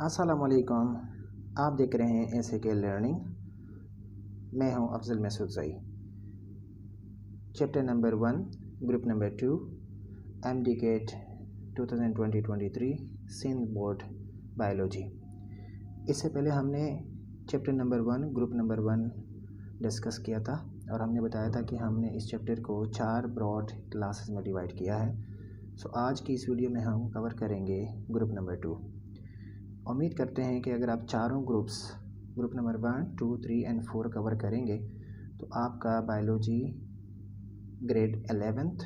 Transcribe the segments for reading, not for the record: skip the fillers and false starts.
अस्सलामुअलैकुम। आप देख रहे हैं एसके लर्निंग। मैं हूं Afzal Mehsud Sai. Chapter number 1 group number 2 MDCAT 2020-23 Sindh board biology. इससे पहले हमने chapter number 1 group number 1 discuss किया था और हमने बताया था कि हमने इस चैप्टर को 4 ब्रॉड क्लासेस में डिवाइड किया है। आज की इस वीडियो में हम कवर करेंगे ग्रुप नंबर 2। उम्मीद करते हैं कि अगर आप चारों ग्रुप नंबर 1, 2, 3 एंड 4 कवर करेंगे तो आपका biology grade 11th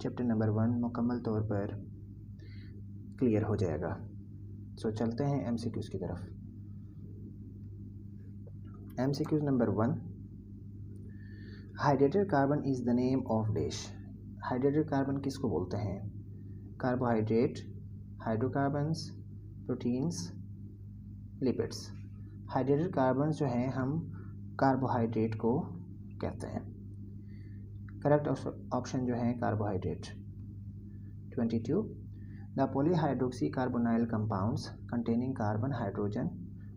chapter number 1 मुकम्मल तौर पर क्लियर हो जाएगा। चलते हैं एमसीक्यूज़ की तरफ। MCQs number 1, hydrated carbon is the name of dash. Hydrated carbon किसको बोलते हैं? Carbohydrate, hydrocarbons, proteins, lipids. Hydrated carbon जो हैं हम कार्बोहाइड्रेट को कहते हैं। करेक्ट ऑप्शन जो है carbohydrate. 22, the polyhydroxy carbonyl compounds containing carbon, hydrogen,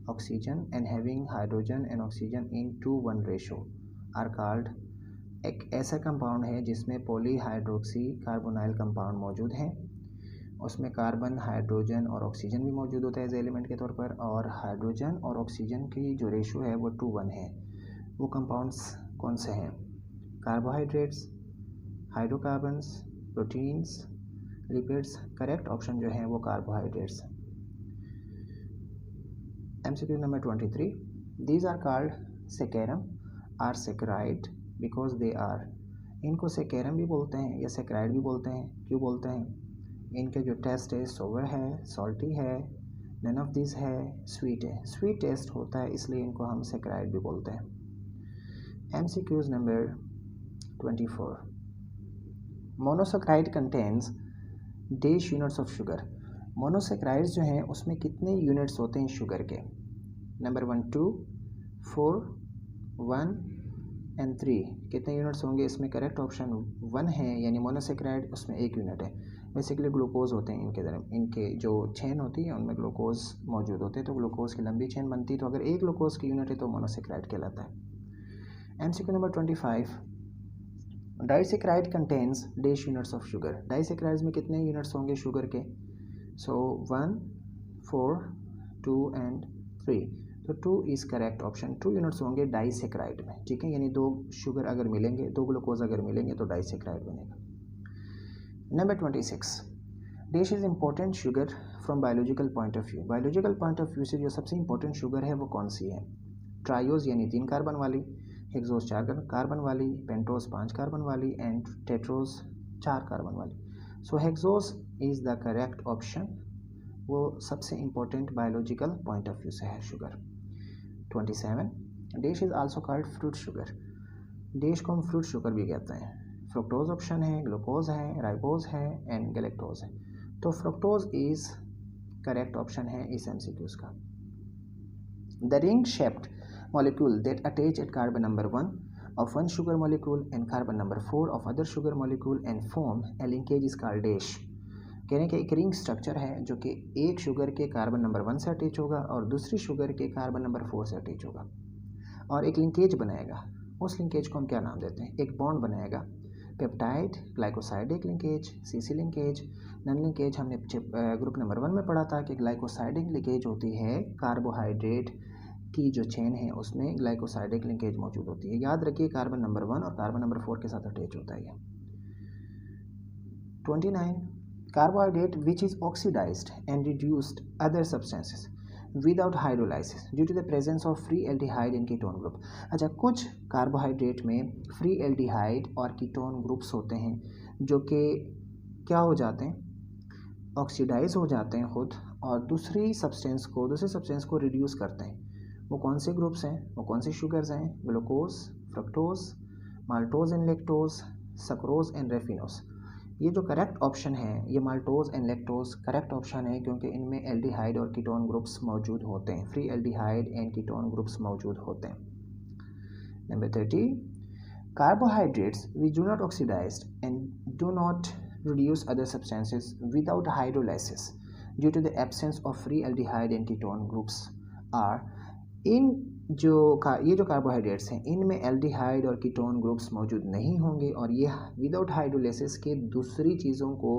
oxygen and having hydrogen and oxygen in 2:1 ratio are called. एक ऐसा कंपाउंड है जिसमें पॉलीहाइड्रोक्सी कार्बोनाइल कंपाउंड मौजूद हैं, उसमें कार्बन, हाइड्रोजन और ऑक्सीजन भी मौजूद होता है एज एलिमेंट के तौर पर, और हाइड्रोजन और ऑक्सीजन की जो रेशो है वो 2:1 है। वो कंपाउंड्स कौन से हैं? Carbohydrates, hydrocarbons, proteins, lipids. Correct option जो है वो carbohydrates. MCQ number 23, these are called saccharum or saccharide because they are. इनको सेकेरम भी बोलते हैं या सेक्राइड भी बोलते हैं। क्यों बोलते हैं? इनके जो टेस्ट है सोवर है, सॉल्टी है, नन ऑफ दिस है, स्वीट है। स्वीट टेस्ट होता है इसलिए इनको हम सेक्राइड भी बोलते हैं। MCQs number 24, monosaccharide contains dash units of sugar. Monosaccharides जो हैं उसमें कितने यूनिट्स होते हैं शुगर के? Number 1, 2, 4, 1 and 3। कितने यूनिट्स होंगे इसमें? करेक्ट ऑप्शन 1 है, यानी मोनोसेक्राइड उसमें 1 यूनिट है। बेसिकली ग्लूकोज होते हैं इनके जो चेन होती है उनमें ग्लूकोज मौजूद होते हैं, तो ग्लूकोज की लंबी चेन बनती है, तो अगर एक ग्लूकोज की यूनिट है तो मोनोसेक्राइड कहलाता है। MCQ number 25, disaccharide contains dash units of sugar. Disaccharides में कितने यूनिट्स होंगे शुगर के? 1, 4, 2 एंड 3। तो 2 इज़ करेक्ट ऑप्शन। 2 यूनिट्स होंगे डाइसेक्राइड में, ठीक है, यानी 2 शुगर अगर मिलेंगे, 2 ग्लूकोज अगर मिलेंगे तो डाइसेक्राइड बनेगा। Number 26, dash is important sugar from biological point of view. Biological point of view से जो सबसे इंपॉर्टेंट शुगर है वो कौन सी है? ट्रायोज यानी 3 कार्बन वाली, हेक्सोज 4 कार्बन वाली, पेंटोज 5 कार्बन वाली एंड टेट्रोज 4 कार्बन वाली। So hexose is the correct option. वो सबसे important biological point of view से है sugar. 27, dash is also called fruit sugar. Dash को हम फ्रूट शुगर भी कहते हैं। फ्रुक्टोज ऑप्शन है, ग्लूकोज है, राइबोज है एंड गैलेक्टोज है। तो फ्रुक्टोज इज करेक्ट ऑप्शन है इस एमसीक्यूज का। The ring shaped molecule that attach eight carbon number 1 of one sugar molecule and carbon number 4 of other sugar molecule and form a linkage is called dash। कहने के एक ring structure है जो कि एक शुगर के carbon number 1 से attach होगा और दूसरी शुगर के कार्बन नंबर 4 से अटैच होगा और एक लिंकेज बनाएगा। उस लिंकेज को हम क्या नाम देते हैं? एक बॉन्ड बनाएगा। Peptide, glycosidic linkage, CC linkage, none linkage. हमने ग्रुप नंबर 1 में पढ़ा था कि ग्लाइकोसाइडिक लिंकेज होती है कार्बोहाइड्रेट की जो चेन है उसमें ग्लाइकोसाइडिक लिंकेज मौजूद होती है। याद रखिए कार्बन नंबर 1 और कार्बन नंबर 4 के साथ अटैच होता है। 29, carbohydrate which is oxidized and reduced other substances without hydrolysis due to the presence of free aldehyde in ketone group. अच्छा, कुछ कार्बोहाइड्रेट में फ्री एल्डिहाइड और कीटोन ग्रुप्स होते हैं जो कि क्या हो जाते हैं? ऑक्सीडाइज हो जाते हैं खुद और दूसरे सब्सटेंस को रिड्यूस करते हैं। वो कौन से ग्रुप्स हैं? वो कौन से शुगर्स हैं? Glucose, fructose, maltose and lactose, sucrose and raffinose. ये जो करेक्ट ऑप्शन है ये maltose and lactose correct option है क्योंकि इनमें एल्डिहाइड और कीटोन ग्रुप्स मौजूद होते हैं। Free aldehyde and ketone groups मौजूद होते हैं। Number 30, carbohydrates which do not oxidize and do not reduce other substances without hydrolysis due to the absence of free aldehyde and ketone groups are in ये जो carbohydrates हैं इनमें aldehyde और ketone groups मौजूद नहीं होंगे और ये विदाउट हाइड्रोलाइसिस के दूसरी चीज़ों को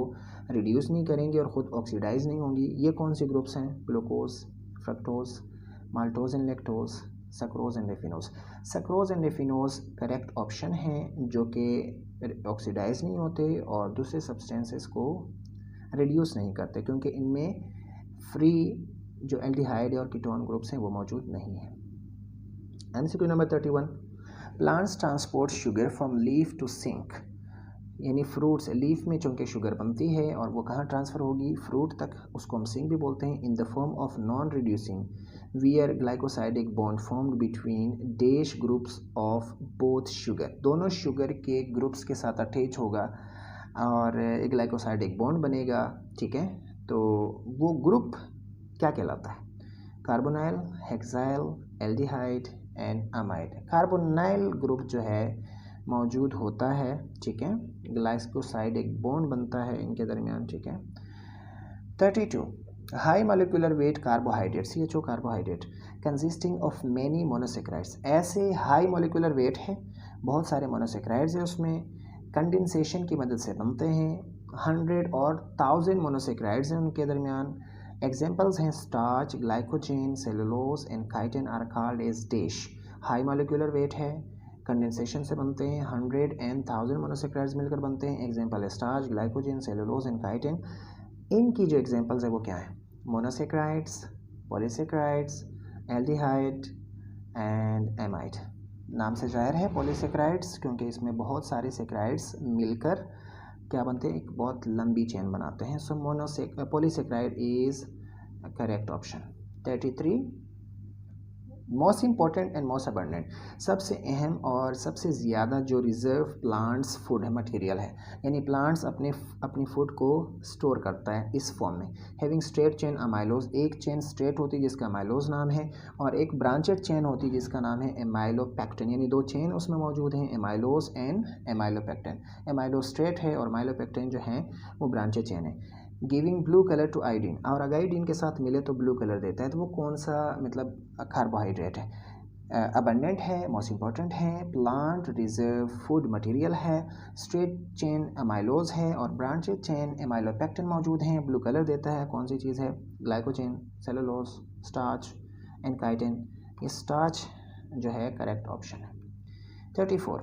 रिड्यूस नहीं करेंगे और ख़ुद ऑक्सीडाइज नहीं होंगी। ये कौन से ग्रुप्स हैं? Glucose, fructose, maltose and lactose, sucrose and raffinose. Sucrose and raffinose correct option हैं जो कि ऑक्सीडाइज नहीं होते और दूसरे सब्सटेंसेस को रिड्यूस नहीं करते क्योंकि इनमें फ्री जो एल्डिहाइड और कीटोन ग्रुप्स हैं वो मौजूद नहीं हैं। MCQ number 31, plants transport sugar from leaf to sink, यानी फ्रूट्स लीफ में चूँकि शुगर बनती है और वो कहाँ ट्रांसफ़र होगी? फ्रूट तक, उसको हम सिंक भी बोलते हैं। In the form of non reducing wear glycosidic bond formed between dash groups of both sugar, दोनों शुगर के ग्रुप्स के साथ अटैच होगा और एक ग्लाइकोसाइडिक बॉन्ड बनेगा। ठीक है, तो वो ग्रुप क्या कहलाता है? Carbonyl, hexyl, aldehyde and amide. Carbonyl group जो है मौजूद होता है, ठीक है, ग्लाइकोसाइड एक बॉन्ड बनता है इनके दरमियान। ठीक है। 32, high molecular wait carbohydrate, CHO carbohydrate consisting of many monosaccharides, ऐसे हाई मॉलिक्यूलर वेट है, बहुत सारे मोनोसेक्राइड्स हैं उसमें, कंडेंसेशन की मदद से बनते हैं, 100 और 1000 मोनोसेक्राइड्स हैं उनके दरमियान। एग्जाम्पल्स हैं starch, glycogen, cellulose and chitin are called as dash. High molecular weight है, कंडेंसेशन से बनते हैं, 100 एंड 1000 मोनोसेक्राइड्स मिलकर बनते हैं। एग्जाम्पल है starch, glycogen, cellulose and chitin. इनकी जो एग्जाम्पल्स है वो क्या है? Monosaccharides, polysaccharides, aldehyde and amide. नाम से जाहिर है पॉलीसेक्राइड्स क्योंकि इसमें बहुत सारे सेक्राइड्स मिलकर क्या बनते हैं? एक बहुत लंबी चेन बनाते हैं। So polysaccharide is correct option. 33, most important and most abundant, सबसे अहम और सबसे ज़्यादा जो रिजर्व प्लांट्स फूड है मटेरियल है, यानी प्लांट्स अपनी फूड को स्टोर करता है इस फॉर्म में। हैविंग स्ट्रेट चेन अमाइलोज, एक चेन स्ट्रेट होती है जिसका अमाइलोज नाम है और एक ब्रांचेड चेन होती है जिसका नाम है एमाइलोपेक्टिन, यानी दो चेन उसमें मौजूद हैं, amylose and amylopectin. Amylose straight है और एमाइलोपेक्टिन जो है वो ब्रांचेड चेन है। Giving blue colour to iodine, और अगर आयोडीन के साथ मिले तो ब्लू कलर देता है, तो वो कौन सा मतलब कार्बोहाइड्रेट है? अबंडेंट है, मोस्ट इम्पॉर्टेंट है, प्लांट रिजर्व फूड मटेरियल है, स्ट्रेट चेन अमाइलोज है और ब्रांचेड चेन एमाइलोपेक्टिन मौजूद हैं, ब्लू कलर देता है। कौन सी चीज़ है? Glycogen, cellulose, starch and chitin. ये स्टार्च जो है करेक्ट ऑप्शन है। 34,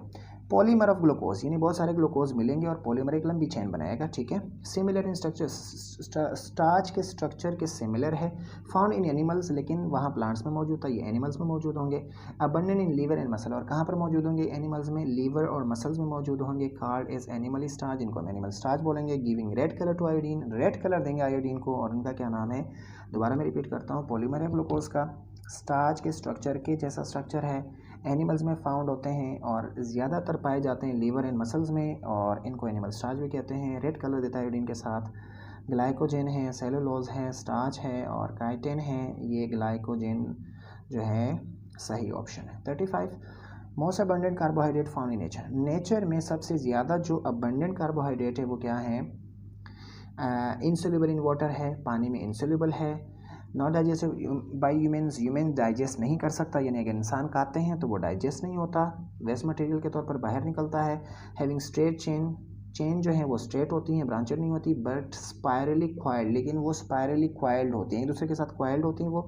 पॉलीमर ऑफ ग्लूकोज, यानी बहुत सारे ग्लूकोज मिलेंगे और पॉलीमर एक लंबी चेन बनाएगा। ठीक है। सिमिलर इन स्ट्रक्चर, स्टार्च के स्ट्रक्चर के सिमिलर है, फाउंड इन एनिमल्स, लेकिन वहाँ प्लांट्स में मौजूद था, ये एनिमल्स में मौजूद होंगे। Abundant in liver and muscle, और कहाँ पर मौजूद होंगे? एनिमल्स में, लीवर और मसल्स में मौजूद होंगे। कॉल्ड एज एनिमल स्टार्च, इनको हम एनिमल स्टार्च बोलेंगे। Giving red colour to iodine, red colour देंगे आयोडीन को और उनका क्या नाम है? दोबारा मैं रिपीट करता हूँ, पॉलीमर है ग्लूकोज का, स्टार्च के स्ट्रक्चर के जैसा स्ट्रक्चर है, एनिमल्स में फाउंड होते हैं और ज़्यादातर पाए जाते हैं लीवर एंड मसल्स में और इनको एनिमल स्टार्च भी कहते हैं। रेड कलर देता है आयोडीन के साथ। ग्लाइकोजेन है, सेलुलोज है, स्टार्च है और काइटिन है। ये ग्लाइकोजेन जो है सही ऑप्शन है। 35, most abundant carbohydrate found in nature, nature में सबसे ज़्यादा जो अबंडेंट कार्बोहाइड्रेट है वो क्या है? इंसोल्यूबल इन वाटर है, पानी में इंसोल्यूबल है। Not digestive by humans, human digest नहीं कर सकता, यानी अगर इंसान खाते हैं तो वो डाइजेस्ट नहीं होता, वेस्ट मटेरियल के तौर पर बाहर निकलता है। हैविंग स्ट्रेट चेन, चेन जो है वो स्ट्रेट होती हैं, ब्रांचेड नहीं होती, बट स्पायरली क्वाइल्ड, लेकिन वो स्पायरली क्वाइल्ड होती हैं, एक दूसरे के साथ क्वाइल्ड होती हैं वो,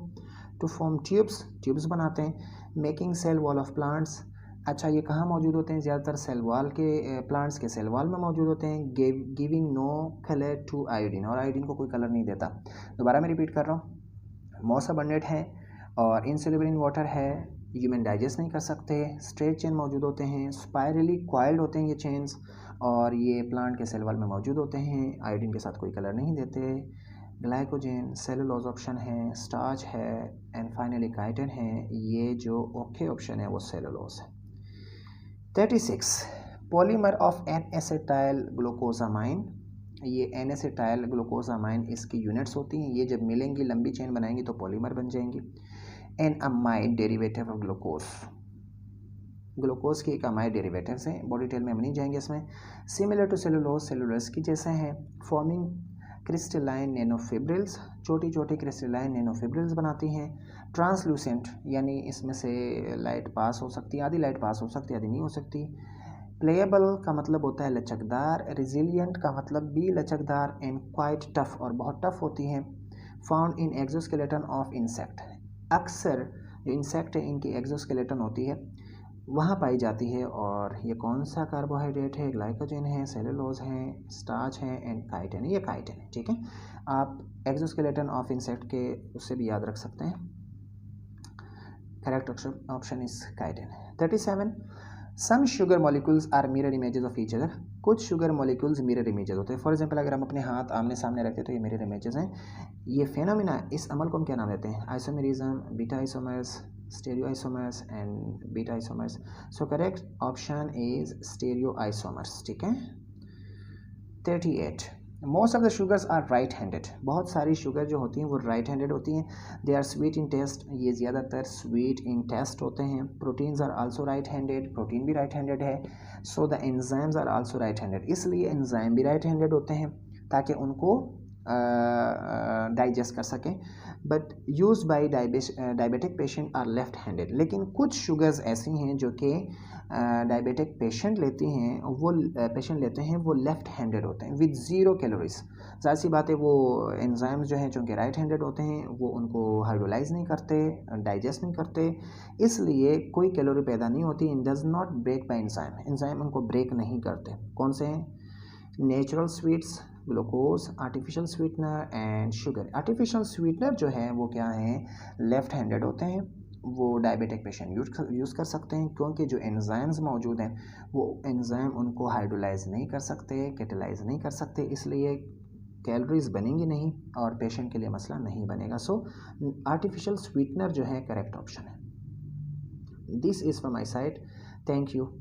टू फॉर्म ट्यूब्स, ट्यूब्स बनाते हैं। Making cell wall of plants, अच्छा ये कहाँ मौजूद होते हैं? ज़्यादातर सेल वॉल के, प्लांट्स के सेल वॉल में मौजूद होते हैं। Giving no colour to iodine, और आयोडीन को कोई कलर नहीं देता। दोबारा मैं रिपीट कर रहा हूँ, मोस्ट अबंडेंट है और इनसोल्यूबल इन वाटर है, ह्यूमन डाइजेस्ट नहीं कर सकते, स्ट्रेट चेन मौजूद होते हैं, स्पायरली क्वाइल्ड होते हैं ये चेन्स और ये प्लांट के सेल वॉल में मौजूद होते हैं, आयोडीन के साथ कोई कलर नहीं देते। ग्लाइकोजेन, सेलुलोज ऑप्शन है, स्टार्च है एंड फाइनली काइटिन है। ये जो ओके ऑप्शन है वो सेलुलोज है। 36, polymer of N acetyl glucosamine, ये एन एसिटाइल ग्लूकोसामाइन इसकी यूनिट्स होती हैं, ये जब मिलेंगी लंबी चेन बनाएंगी तो पॉलीमर बन जाएंगी। N amide derivative of glucose, glucose की एक अमाइड डेरिवेटिव्स हैं, बॉडी टेल में हम नहीं जाएंगे इसमें। सिमिलर टू सेलुलोज, सेलुलोज की जैसे हैं, फॉर्मिंग क्रिस्टलाइन नैनोफिब्रिल्स, छोटी छोटी क्रिस्टलाइन नैनोफिब्रिल्स बनाती हैं। ट्रांसलूसेंट यानी इसमें से लाइट पास हो सकती है, आधी लाइट पास हो सकती है, आधी नहीं हो सकती। प्लेएबल का मतलब होता है लचकदार, रिजिलियंट का मतलब भी लचकदार, एंड क्वाइट टफ और बहुत टफ होती हैं। Found in exoskeleton of insect, अक्सर जो इंसेक्ट है इनकी एक्सोस्केलेटन होती है वहाँ पाई जाती है। और ये कौन सा कार्बोहाइड्रेट है? ग्लाइकोजन है, सेलुलोज है, स्टार्च है एंड काइटिन, ये काइटिन है। ठीक है, आप एक्सोस्केलेटन ऑफ इंसेक्ट के उससे भी याद रख सकते हैं। Correct option is chitin. 37, some sugar molecules are mirror images of each other, कुछ शुगर मॉलिक्यूल्स मिरर इमेजेस होते हैं। फॉर एग्जांपल अगर हम अपने हाथ आमने सामने रखते हैं तो ये मिरर इमेजेस हैं। ये फेनोमेना, इस अमल को हम क्या नाम देते हैं? Isomerism, beta isomers, stereo isomers and beta isomers. So correct option is stereo isomers. ठीक है। 38, most of the sugars are right handed, बहुत सारी शुगर जो होती हैं वो राइट हैंडेड होती हैं। They are sweet in taste, ये ज़्यादातर स्वीट इन टेस्ट होते हैं। Proteins are also right handed, protein भी राइट हैंडेड है। So the enzymes are also right handed, इसलिए एंजाइम भी राइट हैंडेड होते हैं ताकि उनको डाइजेस्ट कर सकें। But use by diabetic patient are left handed, लेकिन कुछ शुगर्स ऐसी हैं जो कि डायबिटिक पेशेंट लेते हैं वो लेफ्ट हैंडेड होते हैं विद ज़ीरो कैलोरीज। ज़ाहिर सी बात है वो एंजाइम्स जो हैं चूँकि राइट हैंडेड होते हैं वो उनको हाइड्रोलाइज नहीं करते, डाइजेस्ट नहीं करते, इसलिए कोई कैलोरी पैदा नहीं होती। इन does not break by enzyme उनको ब्रेक नहीं करते। कौन से हैं? Natural sweets, glucose, artificial sweetener and sugar. Artificial sweetener जो है वो क्या हैं? लेफ़्ट हैंडेड होते हैं, वो डायबिटिक पेशेंट यूज़ कर सकते हैं क्योंकि जो एंजाइम्स मौजूद हैं वो एंजाइम उनको हाइड्रोलाइज नहीं कर सकते, कैटेलाइज नहीं कर सकते, इसलिए कैलोरीज बनेंगी नहीं और पेशेंट के लिए मसला नहीं बनेगा। सो आर्टिफिशियल स्वीटनर जो है करेक्ट ऑप्शन है। This is from my side, thank you.